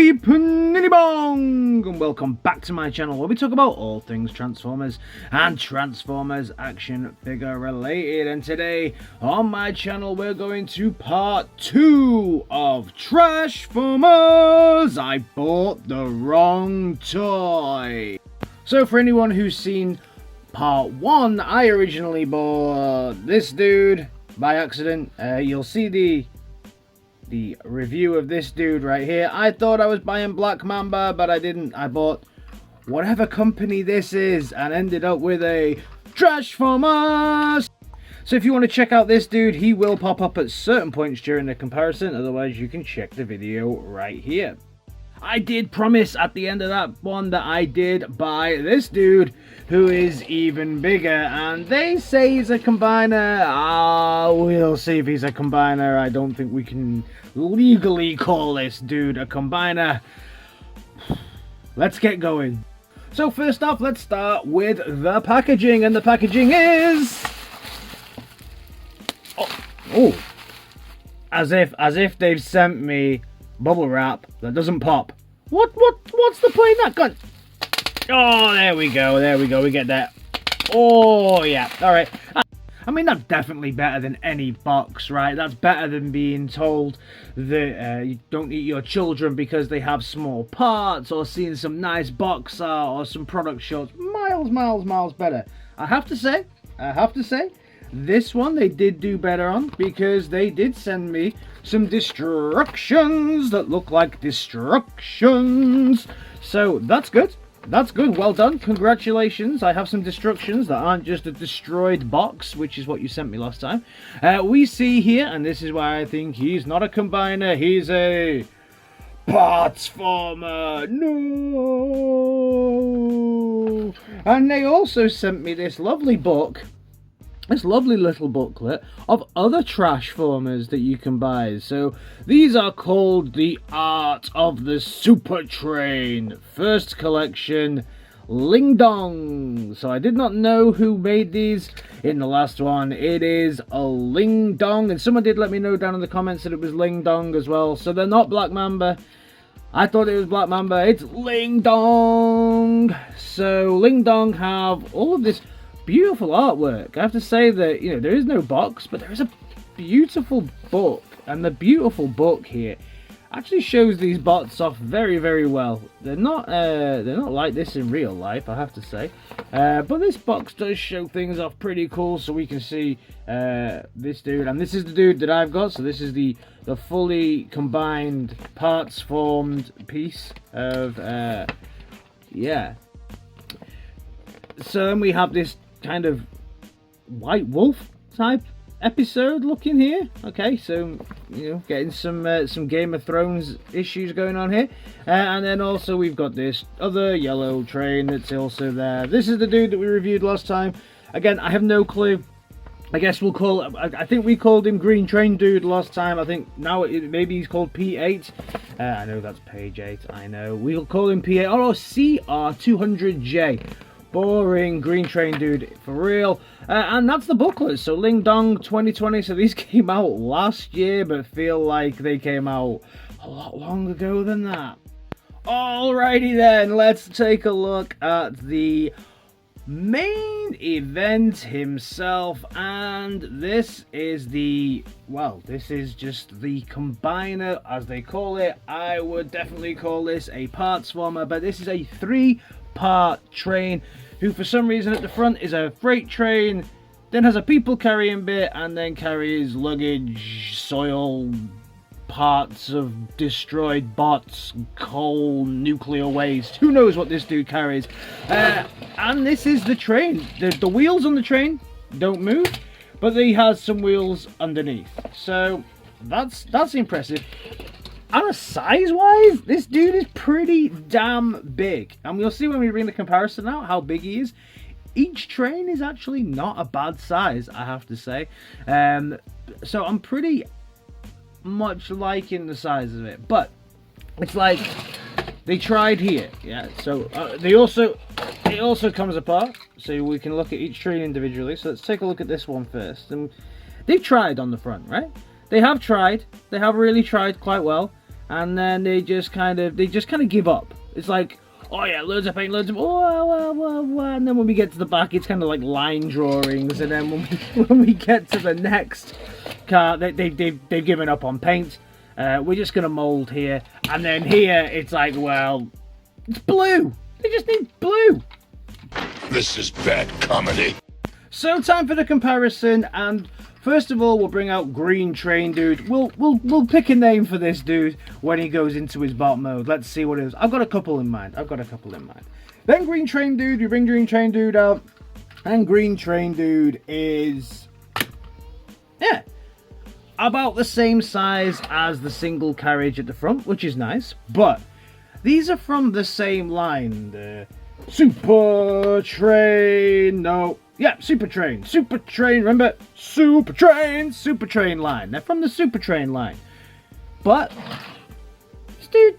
Yippee bong, and welcome back to my channel where we talk about all things Transformers and Transformers action figure related. And today on my channel we're going to part 2 of Trashformers. I bought the wrong toy. So for anyone who's seen part 1, I originally bought this dude by accident. You'll see the review of this dude right here. I thought I was buying Black Mamba, but I didn't. I bought whatever company this is and ended up with a Trashformers. So if you want to check out this dude, he will pop up at certain points during the comparison. Otherwise, you can check the video right here. I did promise at the end of that one that I did buy this dude, who is even bigger, and they say he's a combiner. We'll see if he's a combiner. I don't think we can legally call this dude a combiner. Let's get going. So first off, let's start with the packaging, and the packaging is as if they've sent me bubble wrap that doesn't pop. What's the point in that gun? Oh, there we go, we get that. Oh yeah, all right. I mean, that's definitely better than any box, right? That's better than being told that you don't eat your children because they have small parts, or seeing some nice box art or some product shots. Miles better. I have to say, this one they did do better on, because they did send me some destructions that look like destructions. So that's good. That's good. Well done. Congratulations. I have some destructions that aren't just a destroyed box, which is what you sent me last time. We see here, and this is why I think he's not a combiner. He's a parts former. No. And they also sent me this lovely book. This lovely little booklet of other Trashformers that you can buy. So these are called The Art of the Super Train. First collection, Ling Dong. So I did not know who made these in the last one. It is a Ling Dong. And someone did let me know down in the comments that it was Ling Dong as well. So they're not Black Mamba. I thought it was Black Mamba. It's Ling Dong. So Ling Dong have all of this beautiful artwork. I have to say that, you know, there is no box, but there is a beautiful book, and the beautiful book here actually shows these bots off very well. They're not like this in real life, I have to say, but this box does show things off pretty cool. So we can see this dude, and this is the dude that I've got. So this is the fully combined parts formed piece of yeah. So then we have this kind of White Wolf type episode looking here. Okay, so you know, getting some Game of Thrones issues going on here, and then also we've got this other yellow train that's also there. This is the dude that we reviewed last time. Again, I have no clue. I guess we'll call. I think we called him Green Train Dude last time. I think now maybe he's called P8. I know that's page 8. I know we'll call him P8. Oh, CR200J. Boring Green Train Dude, for real. And that's the booklet. So Ling Dong 2020. So these came out last year, but feel like they came out a lot longer ago than that. Alrighty then, let's take a look at the main event himself. And this is this is just the combiner, as they call it. I would definitely call this a parts former, but this is a 3-part train, who for some reason at the front is a freight train, then has a people carrying bit, and then carries luggage, soil, parts of destroyed bots, coal, nuclear waste. Who knows what this dude carries? And this is the train. The wheels on the train don't move, but he has some wheels underneath. So that's impressive. And size-wise, this dude is pretty damn big. And we'll see when we bring the comparison out how big he is. Each train is actually not a bad size, I have to say. So I'm pretty much liking the size of it. But it's like they tried here. Yeah. So it also comes apart. So we can look at each train individually. So let's take a look at this one first. And they've tried on the front, right? They have tried. They have really tried quite well. and then they just kind of give up. It's like, oh yeah, loads of paint, loads of and then when we get to the back, it's kind of like line drawings, and then when we get to the next car, they've given up on paint. We're just gonna mold here, and then here it's like, well, it's blue. They just need blue. This is bad comedy. So time for the comparison, and first of all, we'll bring out Green Train Dude. We'll pick a name for this dude when he goes into his bot mode. Let's see what it is. I've got a couple in mind. Then Green Train Dude, we bring Green Train Dude out, and Green Train Dude is, yeah, about the same size as the single carriage at the front, which is nice, but these are from the same line, the Super Train, Super Train, remember? Super Train line. They're from the Super Train line. But this dude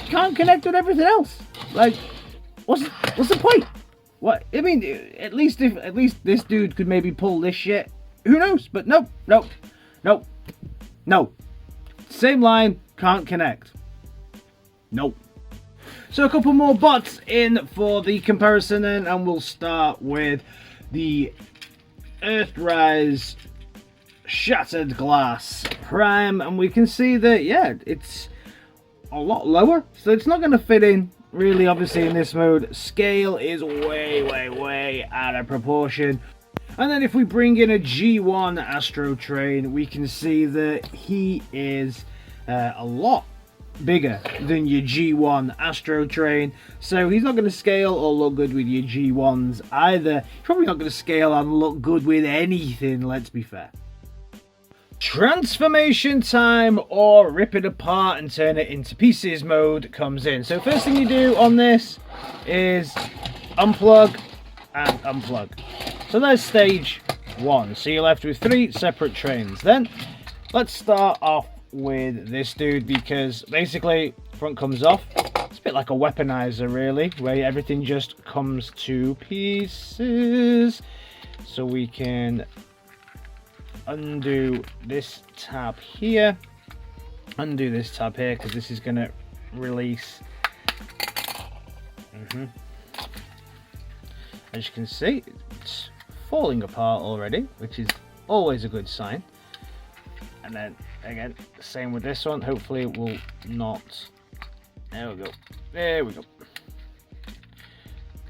can't connect with everything else. Like, what's the point? What, I mean, at least this dude could maybe pull this shit. Who knows? But nope. Same line, can't connect. Nope. So a couple more bots in for the comparison then, and we'll start with the Earthrise Shattered Glass Prime, and we can see that, yeah, it's a lot lower, so it's not going to fit in really, obviously, in this mode. Scale is way out of proportion. And then if we bring in a G1 Astro Train, we can see that he is a lot bigger than your G1 Astro Train, so he's not going to scale or look good with your G1s either. He's probably not going to scale and look good with anything, let's be fair. Transformation time, or rip it apart and turn it into pieces mode comes in. So first thing you do on this is unplug and unplug. So there's stage 1, so you're left with 3 separate trains. Then let's start off with this dude, because basically front comes off. It's a bit like a weaponizer really, where everything just comes to pieces. So we can undo this tab here, because this is going to release. As you can see, it's falling apart already, which is always a good sign. And then again, same with this one. Hopefully it will not. There we go.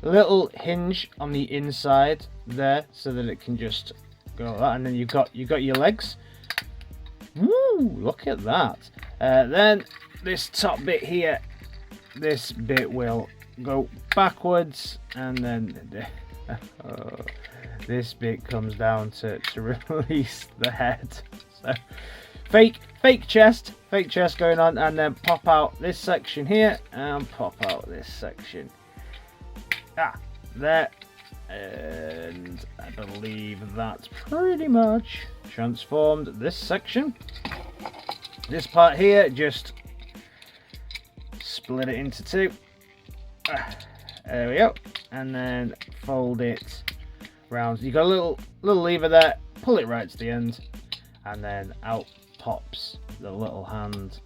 A little hinge on the inside there, so that it can just go like that. And then you've got your legs. Woo! Look at that. Then this top bit here, this bit will go backwards, and then this bit comes down to release the head. So fake chest going on, and then pop out this section here and pop out this section there, and I believe that's pretty much transformed this section. This part here, just split it into 2. There we go, and then fold it round. You got a little lever there, pull it right to the end, and then out pops the little hand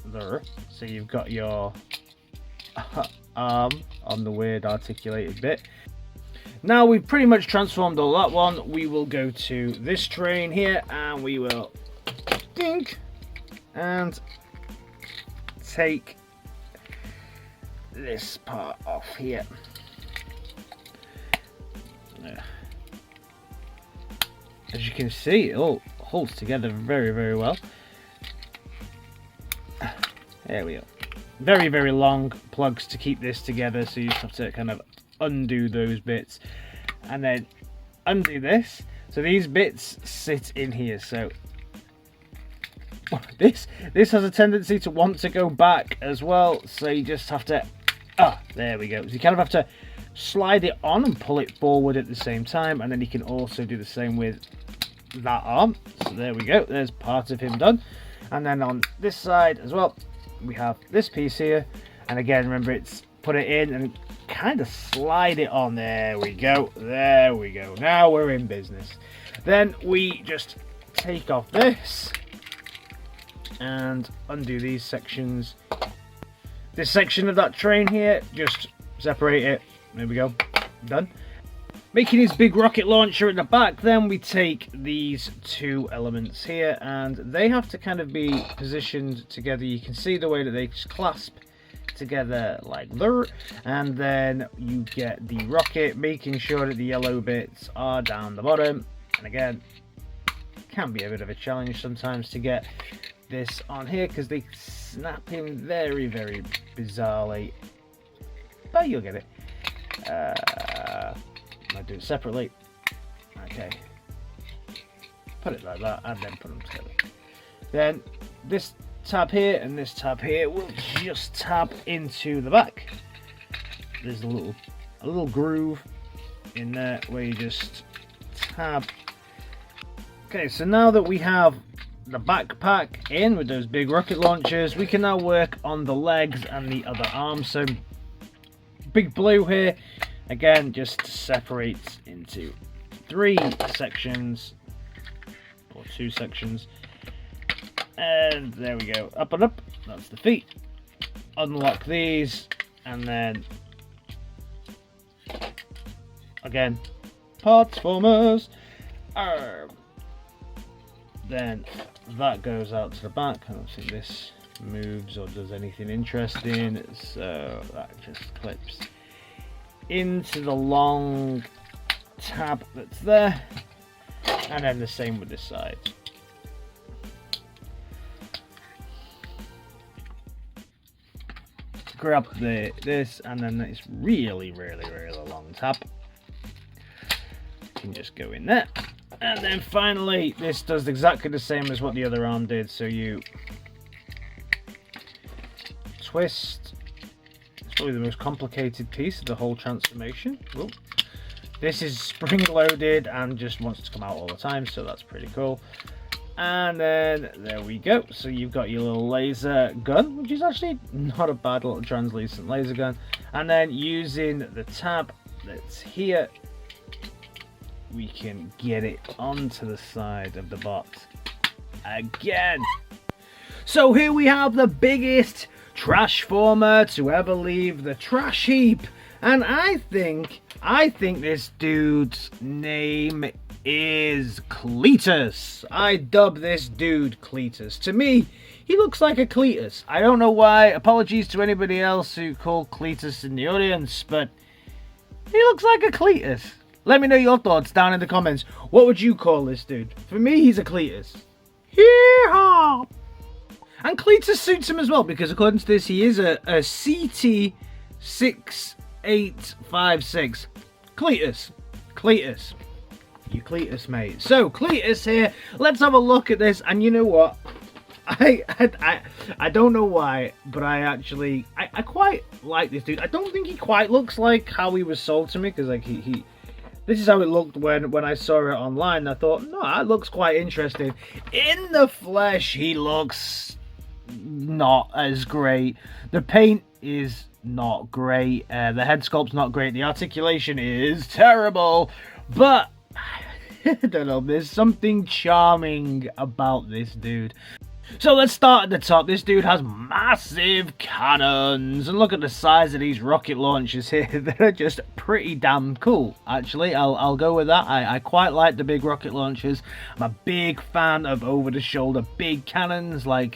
there. So you've got your arm on the weird articulated bit. Now we've pretty much transformed all that one. We will go to this train here, and we will dink and take this part off here. As you can see, it all holds together very well. There we go. Very long plugs to keep this together, so you just have to kind of undo those bits and then undo this. So these bits sit in here, so this has a tendency to want to go back as well, so you just have to there we go. So you kind of have to slide it on and pull it forward at the same time, and then you can also do the same with that arm. So there we go, there's part of him done. And then on this side as well, we have this piece here, and again, remember, it's put it in and kind of slide it on. There we go, now we're in business. Then we just take off this, and undo these sections. This section of that train here, just separate it. There we go, done. Making his big rocket launcher at the back, then we take these two elements here, and they have to kind of be positioned together. You can see the way that they just clasp together like that, and then you get the rocket, making sure that the yellow bits are down the bottom. And again, can be a bit of a challenge sometimes to get this on here because they snap in very, very bizarrely, but you'll get it. I do it separately. Okay, put it like that, and then put them together. Then this tab here and this tab here will just tab into the back. There's a little groove in there where you just tab. Okay, so now that we have the backpack in with those big rocket launchers, we can now work on the legs and the other arms. So big blue here, again, just separates into 3 sections, or 2 sections. And there we go, up and up, that's the feet. Unlock these, and then, again, Partsformers. Then that goes out to the back. I don't think this moves or does anything interesting, so that just clips into the long tab that's there, and then the same with this side. Grab this, and then this really long tab can just go in there. And then finally, this does exactly the same as what the other arm did. So you twist. It's probably the most complicated piece of the whole transformation. Whoa. This is spring-loaded and just wants to come out all the time, so that's pretty cool. And then there we go. So you've got your little laser gun, which is actually not a bad little translucent laser gun. And then using the tab that's here, we can get it onto the side of the box again. So here we have the biggest Trashformer to ever leave the trash heap, and I think this dude's name is Cletus. I dub this dude Cletus. To me, he looks like a Cletus. I don't know why. Apologies to anybody else who called Cletus in the audience, but he looks like a Cletus. Let me know your thoughts down in the comments. What would you call this dude? For me, he's a Cletus. Hee-haw! And Cletus suits him as well, because according to this, he is a CT6856. Cletus. Cletus. You Cletus, mate. So, Cletus here. Let's have a look at this. And you know what? I don't know why, but I quite like this dude. I don't think he quite looks like how he was sold to me, because like this is how it looked when I saw it online. I thought, no, that looks quite interesting. In the flesh, he looks not as great. The paint is not great. The head sculpt's not great. The articulation is terrible. But I don't know, there's something charming about this dude. So let's start at the top. This dude has massive cannons, and look at the size of these rocket launchers here. They're just pretty damn cool, actually. I'll go with that. I quite like the big rocket launchers. I'm a big fan of over-the-shoulder big cannons, like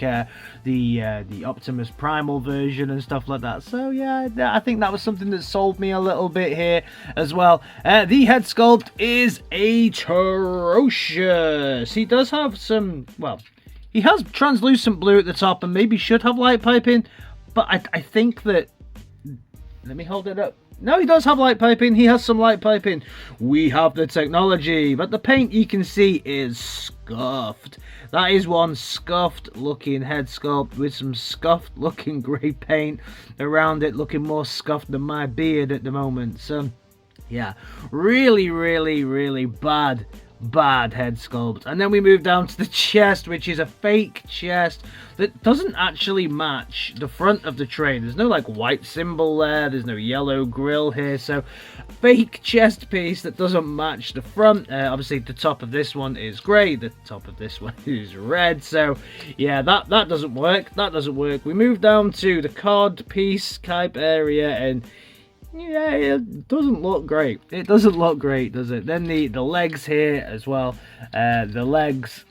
the Optimus Primal version and stuff like that. So yeah, I think that was something that sold me a little bit here as well. The head sculpt is atrocious. He does have some, well, he has translucent blue at the top and maybe should have light piping, but I think that, let me hold it up. No, he does have light piping. He has some light piping. We have the technology, but the paint you can see is scuffed. That is one scuffed looking head sculpt with some scuffed looking grey paint around it, looking more scuffed than my beard at the moment. So yeah, really bad bad head sculpt. And then we move down to the chest, which is a fake chest that doesn't actually match the front of the train. There's no like white symbol there, there's no yellow grill here, so fake chest piece that doesn't match the front. Obviously the top of this one is grey, the top of this one is red, so yeah, that doesn't work. We move down to the cod piece type area, and yeah, it doesn't look great. It doesn't look great, does it? Then the legs here as well. The legs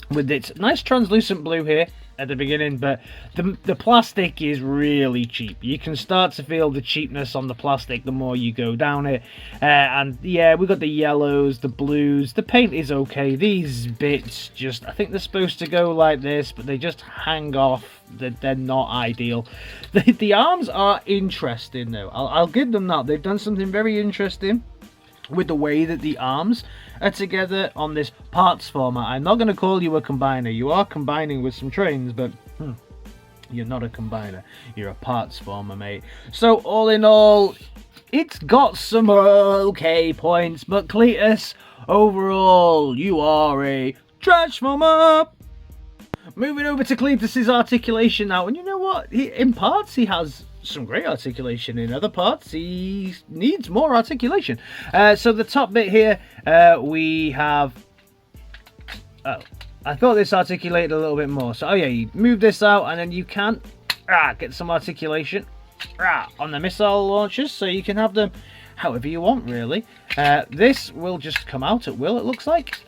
with its nice translucent blue here at the beginning, but the plastic is really cheap. You can start to feel the cheapness on the plastic the more you go down it. And yeah, we've got the yellows, the blues. The paint is okay. These bits just, I think they're supposed to go like this, but they just hang off. They're not ideal. The arms are interesting though. I'll give them that. They've done something very interesting with the way that the arms are together on this parts format. I'm not going to call you a combiner. You are combining with some trains, but you're not a combiner. You're a parts former, mate. So all in all, it's got some okay points, but Cletus, overall, you are a Trashformer. Moving over to Cletus's articulation now, and you know what? In parts, he has some great articulation. In other parts, he needs more articulation. So the top bit here, we have... Oh, I thought this articulated a little bit more. So, oh yeah, you move this out, and then you can get some articulation on the missile launchers, so you can have them however you want, really. This will just come out at will, it looks like.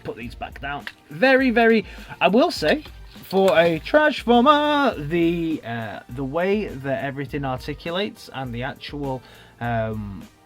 Put these back down. Very, very, I will say, for a Trashformer, the way that everything articulates and the actual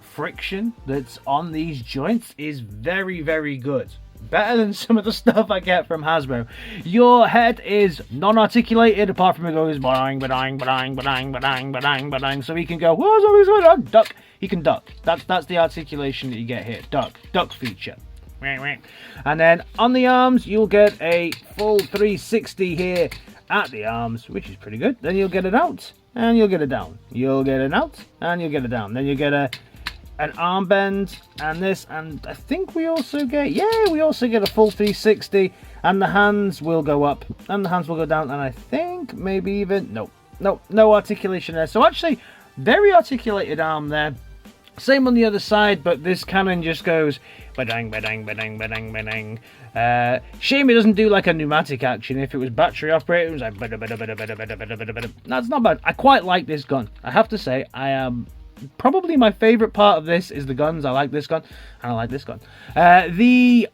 friction that's on these joints is very, very good. Better than some of the stuff I get from Hasbro. Your head is non-articulated, apart from it goes ba-dang, ba-dang, ba-dang, ba-dang, ba-dang, ba-dang, ba-dang. So he can go, what's always going on? Duck. He can duck. That's the articulation that you get here. Duck feature. And then on the arms, you'll get a full 360 here at the arms, which is pretty good. Then you'll get it out, and you'll get it down. You'll get it out, and you'll get it down. Then you get an arm bend and this, and I think we also get, we also get a full 360, and the hands will go up and the hands will go down, and I think maybe even no articulation there. So actually very articulated arm there. Same on the other side, but this cannon just goes ba-dang, ba-dang, ba-dang, ba-dang, ba-dang. Shame it doesn't do like a pneumatic action. If it was battery operated, it was like ba-da-ba-da-ba-da-ba-da-ba-da-ba-da. That's not bad. I quite like this gun. I have to say, I am probably my favorite part of this is the guns. I like this gun, and I like this gun. The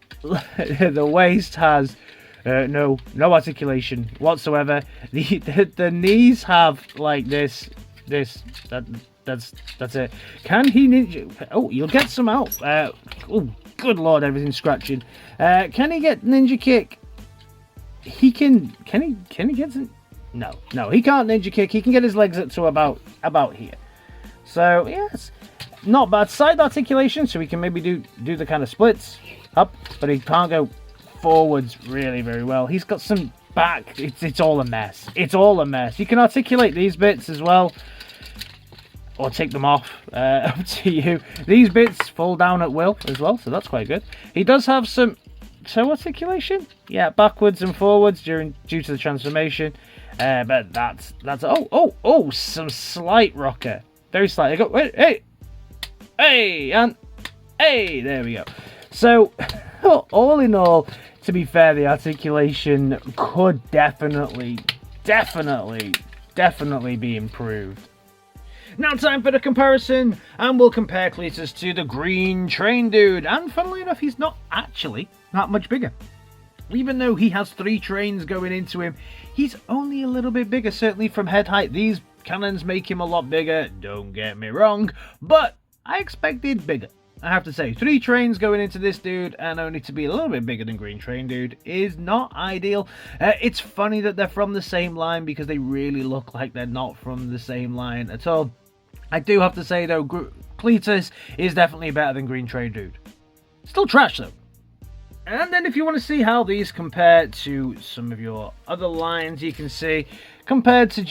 waist has no articulation whatsoever. The knees have like this. That's it. Can he ninja? Oh, you'll get some out. Oh, good lord, everything's scratching. Can he get ninja kick? He can. Can he get some? No, he can't ninja kick. He can get his legs up to about here. So yes, not bad. Side articulation, so he can maybe do the kind of splits up, but he can't go forwards really very well. He's got some back. It's all a mess. It's all a mess. You can articulate these bits as well, or take them off, up to you. These bits fall down at will as well, so that's quite good. He does have some toe articulation, yeah, backwards and forwards due to the transformation, but that's some slight rocker, very slight. Go, wait, hey, and hey, there we go. So all in all, to be fair, the articulation could definitely be improved. Now time for the comparison, and we'll compare Cletus to the green train dude, and funnily enough, he's not actually that much bigger. Even though he has 3 trains going into him, he's only a little bit bigger, certainly from head height. These cannons make him a lot bigger, don't get me wrong, but I expected bigger. I have to say, 3 trains going into this dude, and only to be a little bit bigger than Green Train Dude is not ideal. It's funny that they're from the same line, because they really look like they're not from the same line at all. I do have to say though, Cletus is definitely better than Green Train Dude. Still trash though. And then if you want to see how these compare to some of your other lines, you can see compared to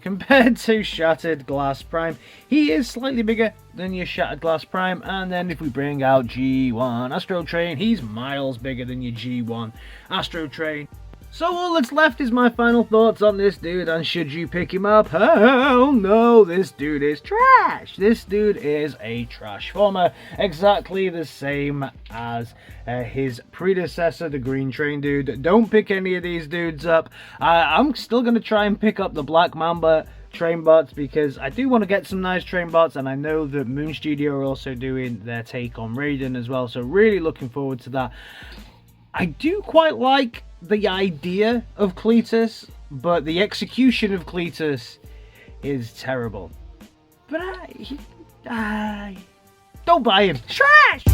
compared to Shattered Glass Prime, he is slightly bigger than your Shattered Glass Prime. And then if we bring out G1 Astro Train, he's miles bigger than your G1 Astro Train. So all that's left is my final thoughts on this dude, and should you pick him up? Hell no, this dude is trash. This dude is a Trashformer, exactly the same as his predecessor, the Green Train dude. Don't pick any of these dudes up. I'm still going to try and pick up the Black Mamba train bots, because I do want to get some nice train bots, and I know that Moon Studio are also doing their take on Raiden as well, so really looking forward to that. I do quite like the idea of Cletus, but the execution of Cletus is terrible. But don't buy him. Trash!